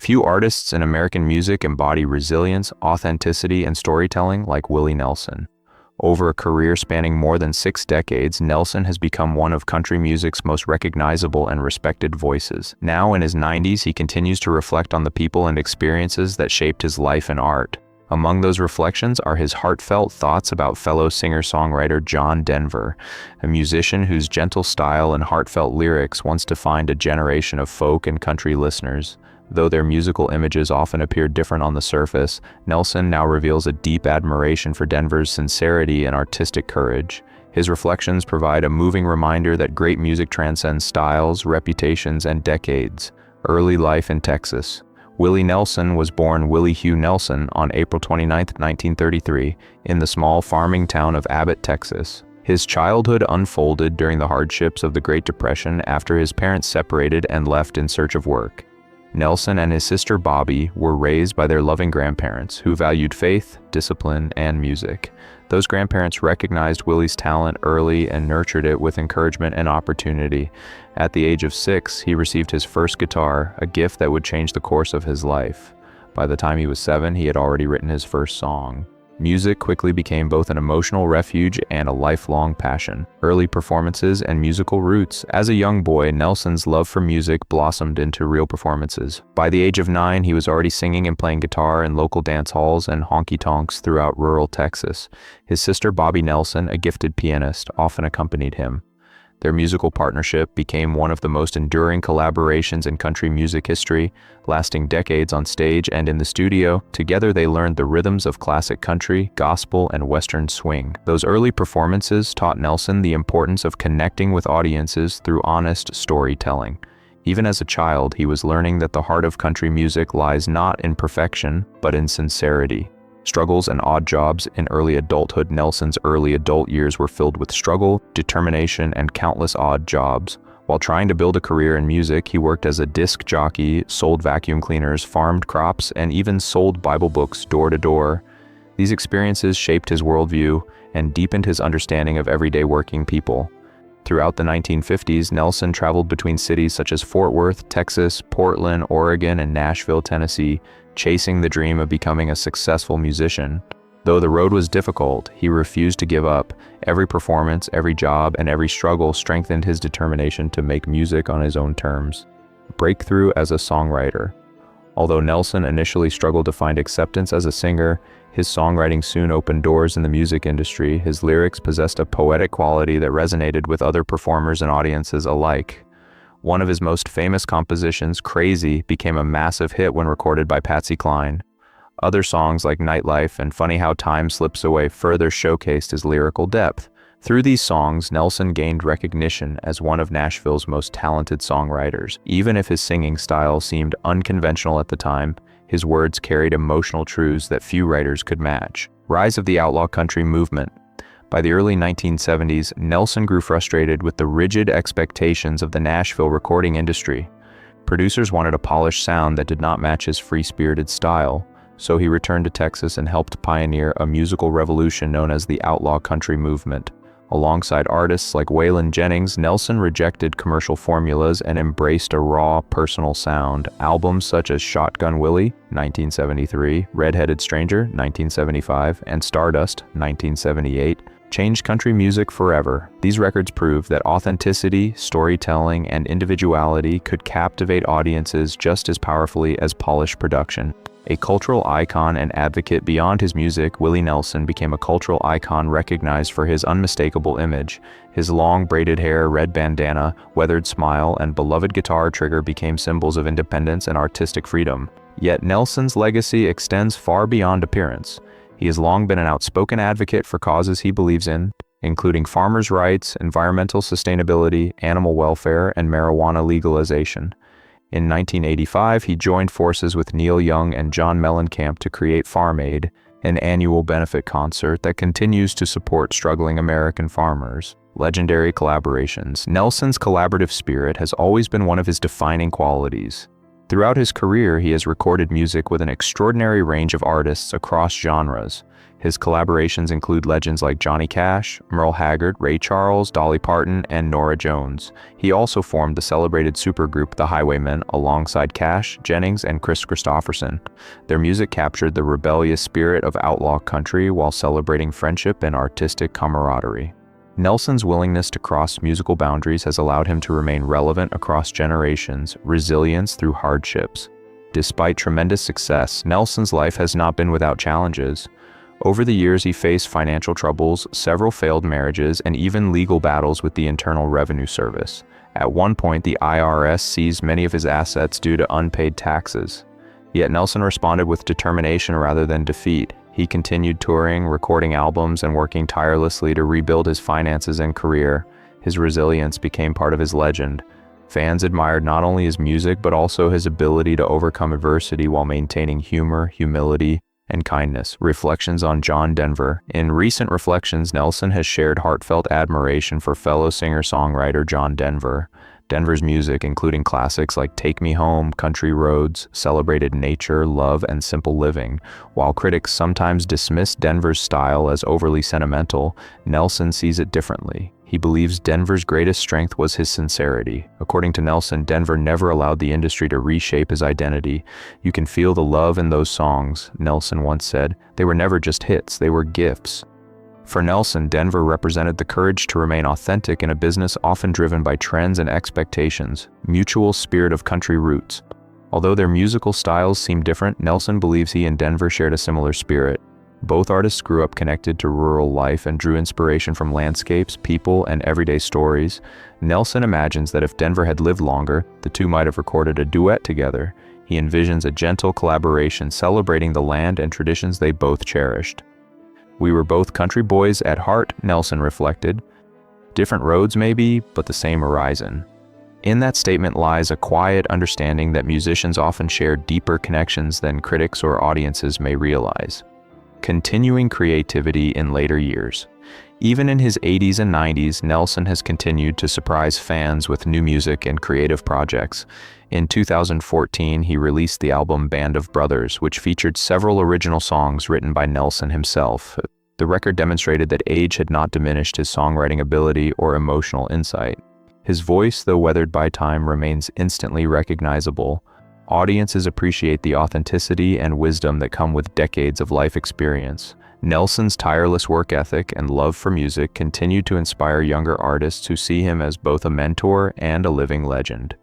Few artists in American music embody resilience, authenticity, and storytelling like Willie Nelson. Over a career spanning more than 6 decades, Nelson has become one of country music's most recognizable and respected voices. Now in his 90s, he continues to reflect on the people and experiences that shaped his life and art. Among those reflections are his heartfelt thoughts about fellow singer-songwriter John Denver, a musician whose gentle style and heartfelt lyrics once defined a generation of folk and country listeners. Though their musical images often appear different on the surface, Nelson now reveals a deep admiration for Denver's sincerity and artistic courage. His reflections provide a moving reminder that great music transcends styles, reputations, and decades. Early life in Texas. Willie Nelson was born Willie Hugh Nelson on April 29, 1933, in the small farming town of Abbott, Texas. His childhood unfolded during the hardships of the Great Depression after his parents separated and left in search of work. Nelson and his sister Bobby were raised by their loving grandparents, who valued faith, discipline, and music. Those grandparents recognized Willie's talent early and nurtured it with encouragement and opportunity. At the age of 6, he received his first guitar, a gift that would change the course of his life. By the time he was 7, he had already written his first song. Music quickly became both an emotional refuge and a lifelong passion. Early performances and musical roots. As a young boy, Nelson's love for music blossomed into real performances. By the age of 9, he was already singing and playing guitar in local dance halls and honky-tonks throughout rural Texas. His sister Bobby Nelson, a gifted pianist, often accompanied him. Their musical partnership became one of the most enduring collaborations in country music history, lasting decades on stage and in the studio. Together they learned the rhythms of classic country, gospel, and western swing. Those early performances taught Nelson the importance of connecting with audiences through honest storytelling. Even as a child, he was learning that the heart of country music lies not in perfection, but in sincerity. Struggles and odd jobs in early adulthood. Nelson's early adult years were filled with struggle, determination, and countless odd jobs. While trying to build a career in music, he worked as a disc jockey, sold vacuum cleaners, farmed crops, and even sold Bible books door to door. These experiences shaped his worldview and deepened his understanding of everyday working people. Throughout the 1950s, Nelson traveled between cities such as Fort Worth, Texas, Portland, Oregon, and Nashville, Tennessee, chasing the dream of becoming a successful musician. Though the road was difficult, he refused to give up. Every performance, every job, and every struggle strengthened his determination to make music on his own terms. Breakthrough as a songwriter. Although Nelson initially struggled to find acceptance as a singer, his songwriting soon opened doors in the music industry. His lyrics possessed a poetic quality that resonated with other performers and audiences alike. One of his most famous compositions, Crazy, became a massive hit when recorded by Patsy Cline. Other songs like Nightlife and Funny How Time Slips Away further showcased his lyrical depth. Through these songs, Nelson gained recognition as one of Nashville's most talented songwriters. Even if his singing style seemed unconventional at the time, his words carried emotional truths that few writers could match. Rise of the outlaw country movement. By the early 1970s, Nelson grew frustrated with the rigid expectations of the Nashville recording industry. Producers wanted a polished sound that did not match his free-spirited style, so he returned to Texas and helped pioneer a musical revolution known as the outlaw country movement. Alongside artists like Waylon Jennings, Nelson rejected commercial formulas and embraced a raw, personal sound. Albums such as Shotgun Willie, 1973, Red-Headed Stranger, 1975, and Stardust, 1978, changed country music forever. These records prove that authenticity, storytelling, and individuality could captivate audiences just as powerfully as polished production. A cultural icon and advocate beyond his music, Willie Nelson became a cultural icon recognized for his unmistakable image. His long braided hair, red bandana, weathered smile, and beloved guitar trigger became symbols of independence and artistic freedom. Yet Nelson's legacy extends far beyond appearance. He has long been an outspoken advocate for causes he believes in, including farmers' rights, environmental sustainability, animal welfare, and marijuana legalization. In 1985, he joined forces with Neil Young and John Mellencamp to create Farm Aid, an annual benefit concert that continues to support struggling American farmers. Legendary collaborations. Nelson's collaborative spirit has always been one of his defining qualities. Throughout his career, he has recorded music with an extraordinary range of artists across genres. His collaborations include legends like Johnny Cash, Merle Haggard, Ray Charles, Dolly Parton, and Norah Jones. He also formed the celebrated supergroup The Highwaymen alongside Cash, Jennings, and Chris Christopherson. Their music captured the rebellious spirit of outlaw country while celebrating friendship and artistic camaraderie. Nelson's willingness to cross musical boundaries has allowed him to remain relevant across generations, resilience through hardships. Despite tremendous success, Nelson's life has not been without challenges. Over the years, he faced financial troubles, several failed marriages, and even legal battles with the Internal Revenue Service. At one point, the IRS seized many of his assets due to unpaid taxes. Yet Nelson responded with determination rather than defeat. He continued touring, recording albums, and working tirelessly to rebuild his finances and career. His resilience became part of his legend. Fans admired not only his music, but also his ability to overcome adversity while maintaining humor, humility, and kindness. Reflections on John Denver. In recent reflections, Nelson has shared heartfelt admiration for fellow singer-songwriter John Denver. Denver's music, including classics like Take Me Home, Country Roads, celebrated nature, love, and simple living. While critics sometimes dismiss Denver's style as overly sentimental, Nelson sees it differently. He believes Denver's greatest strength was his sincerity. According to Nelson, Denver never allowed the industry to reshape his identity. "You can feel the love in those songs," Nelson once said. "They were never just hits, they were gifts." For Nelson, Denver represented the courage to remain authentic in a business often driven by trends and expectations, mutual spirit of country roots. Although their musical styles seem different, Nelson believes he and Denver shared a similar spirit. Both artists grew up connected to rural life and drew inspiration from landscapes, people, and everyday stories. Nelson imagines that if Denver had lived longer, the two might have recorded a duet together. He envisions a gentle collaboration celebrating the land and traditions they both cherished. "We were both country boys at heart," Nelson reflected. "Different roads maybe, but the same horizon." In that statement lies a quiet understanding that musicians often share deeper connections than critics or audiences may realize. Continuing creativity in later years. Even in his 80s and 90s, Nelson has continued to surprise fans with new music and creative projects. In 2014, he released the album Band of Brothers, which featured several original songs written by Nelson himself. The record demonstrated that age had not diminished his songwriting ability or emotional insight. His voice, though weathered by time, remains instantly recognizable. Audiences appreciate the authenticity and wisdom that come with decades of life experience. Nelson's tireless work ethic and love for music continue to inspire younger artists who see him as both a mentor and a living legend.